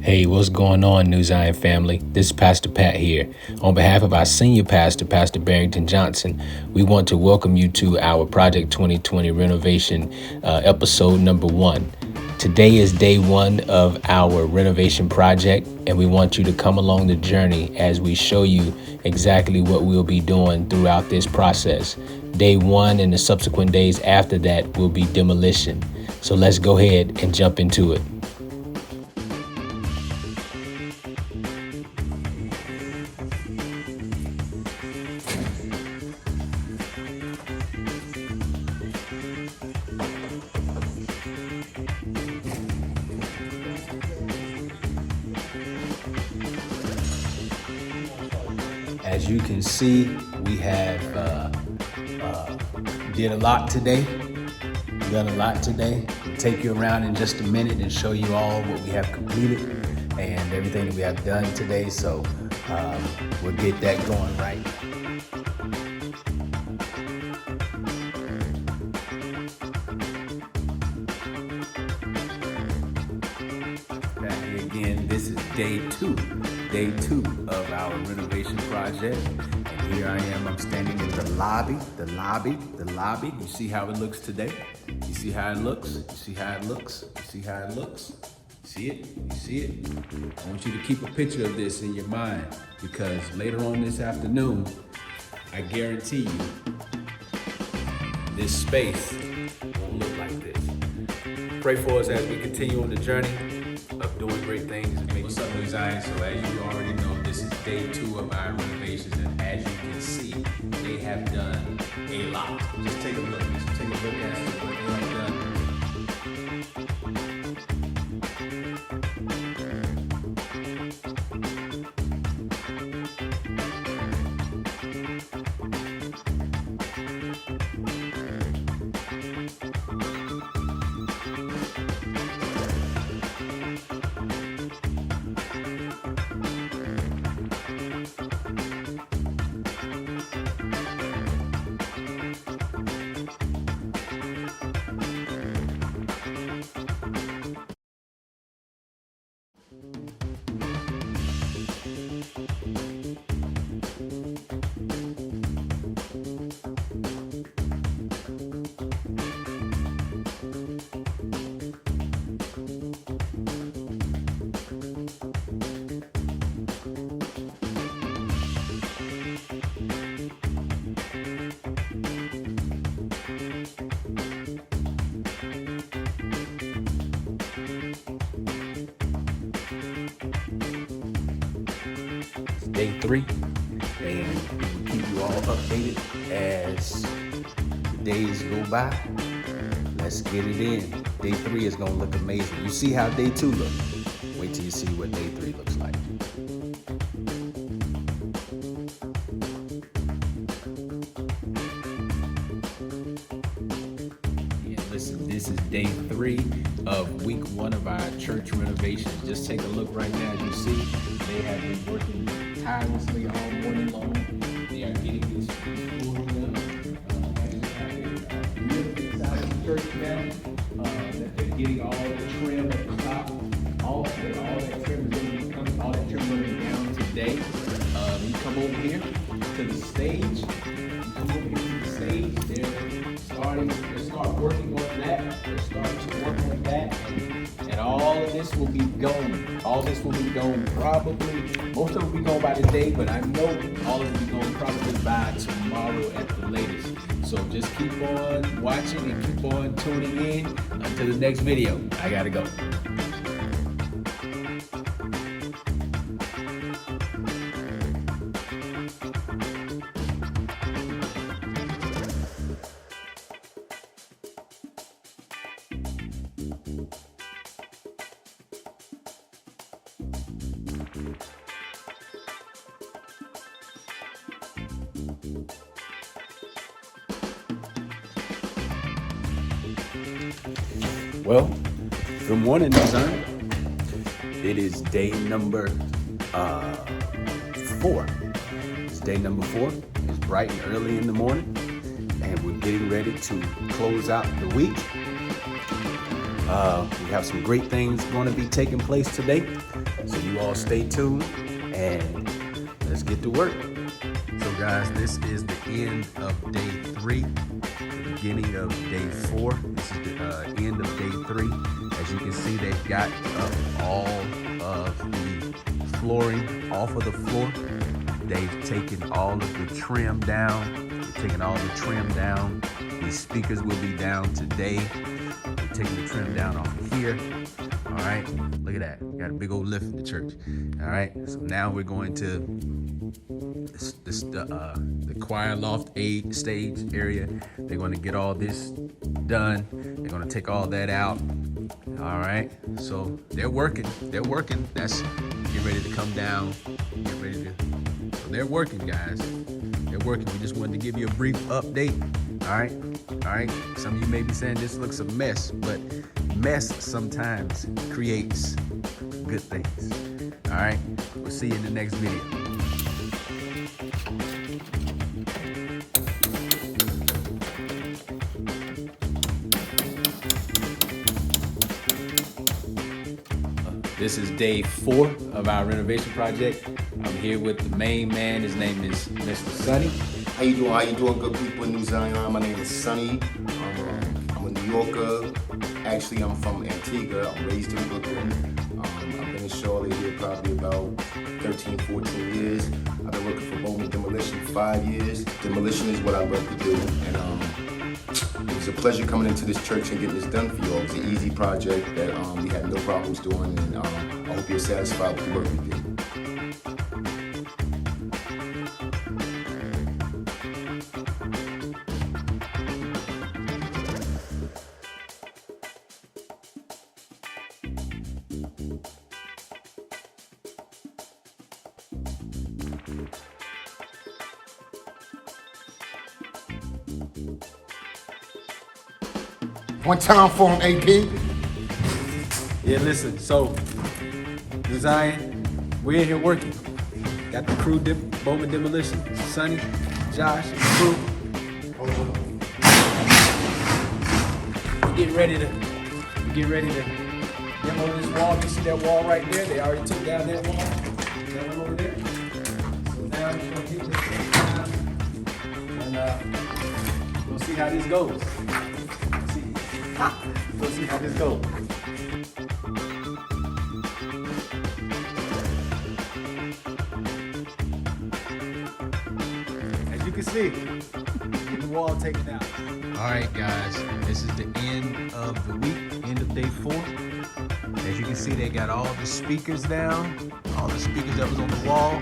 Hey, what's going on, New Zion family? This is Pastor Pat here. On behalf of our senior pastor, Pastor Barrington Johnson, we want to welcome you to our Project 2020 renovation episode number 1. Today is day 1 of our renovation project, and we want you to come along the journey as we show you exactly what we'll be doing throughout this process. Day 1 and the subsequent days after that will be demolition. So let's go ahead and jump into it. As you can see, we have did a lot today. Done a lot today. We'll take you around in just a minute and show you all what we have completed and everything that we have done today. So we'll get that going right. Back here again. This is day 2 of our renovation project. And here I am, I'm standing in the lobby. You see how it looks today? You see how it looks? You see how it looks? You see how it looks? See it? You see it? I want you to keep a picture of this in your mind, because later on this afternoon, I guarantee you, this space won't look like this. Pray for us as we continue on the journey of doing great things. What's up, New Zion? So as you already know, this is day 2 of our renovations, and as you can see, they have done a lot. Just take a look. Just take a look at what they have done. Day 3, and we'll keep you all updated as the days go by. Let's get it in. Day 3 is gonna look amazing. You see how day 2 looks. Wait till you see what day 3 looks like. And listen, this is day 3 of week 1 of our church renovations. Just take a look right now. As you see, they have been working tirelessly all morning long. They are getting this flooring done. Church now, that they're getting all the trim at the top. All that trim is going to be coming. All that trim is going to be down today. You come over here to the stage. They're starting working on that. They're starting to work on that. And all of this will be gone. All this will be gone probably, most of it will be gone by today, but I know all of it will be gone probably by tomorrow at the latest. So just keep on watching and keep on tuning in until the next video. I gotta go. Well, good morning, New Zion. It is day number 4. It's day number 4. It's bright and early in the morning, and we're getting ready to close out the week. We have some great things going to be taking place today. you all stay tuned and let's get to work. So guys, this is the end of day 3, the beginning of day 4. This is the end of day 3. As you can see, they've got all of the flooring off of the floor. They've taken all of the trim down. They've taken all the trim down. These speakers will be down today. They're taking the trim down off of here. All right, look at that. Got a big old lift in the church. All right, so now we're going to the choir loft aid stage area. They're going to get all this done. They're going to take all that out. All right, so they're working. They're working. That's get ready to come down. Get ready to. So they're working, guys. They're working. We just wanted to give you a brief update. All right, all right. Some of you may be saying this looks a mess, but mess sometimes creates good things. All right, we'll see you in the next video. This is day 4 of our renovation project. I'm here with the main man. His name is Mr. Sonny. How you doing? How you doing, good people in New Zion? My name is Sonny. I'm a New Yorker. Actually, I'm from Antigua. I'm raised in Brooklyn. I've been in Charlotte here probably about 13, 14 years. I've been working for Bowman Demolition 5 years. Demolition is what I love to do. And it was a pleasure coming into this church and getting this done for you all. It was an easy project that we had no problems doing. And I hope you're satisfied with the work we did. One time for him, AP. Yeah, listen, so, New Zion, we're in here working. Got the crew, Bowman Demolition, Sonny, Josh, and the crew. We're getting ready to demo this wall. You see that wall right there? They already took down that wall. That one over there. So now we're gonna hit this thing down, and we'll see how this goes. We'll see how this goes. As you can see, the wall taken out. All right, guys, this is the end of the week, end of day 4. As you can see, they got all the speakers down. All the speakers that was on the wall,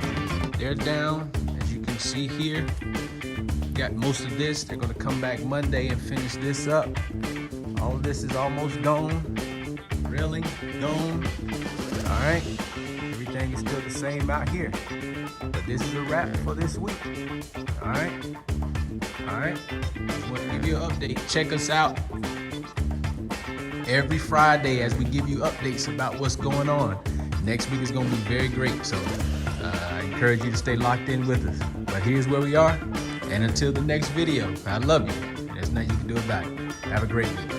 they're down. As you can see here, got most of this. They're gonna come back Monday and finish this up. All of this is almost gone. Railing, gone. All right. Everything is still the same out here. But this is a wrap for this week. All right. All right. Just want to give you an update. Check us out every Friday as we give you updates about what's going on. Next week is going to be very great. So I encourage you to stay locked in with us. But here's where we are. And until the next video, I love you. There's nothing you can do about it. Have a great week.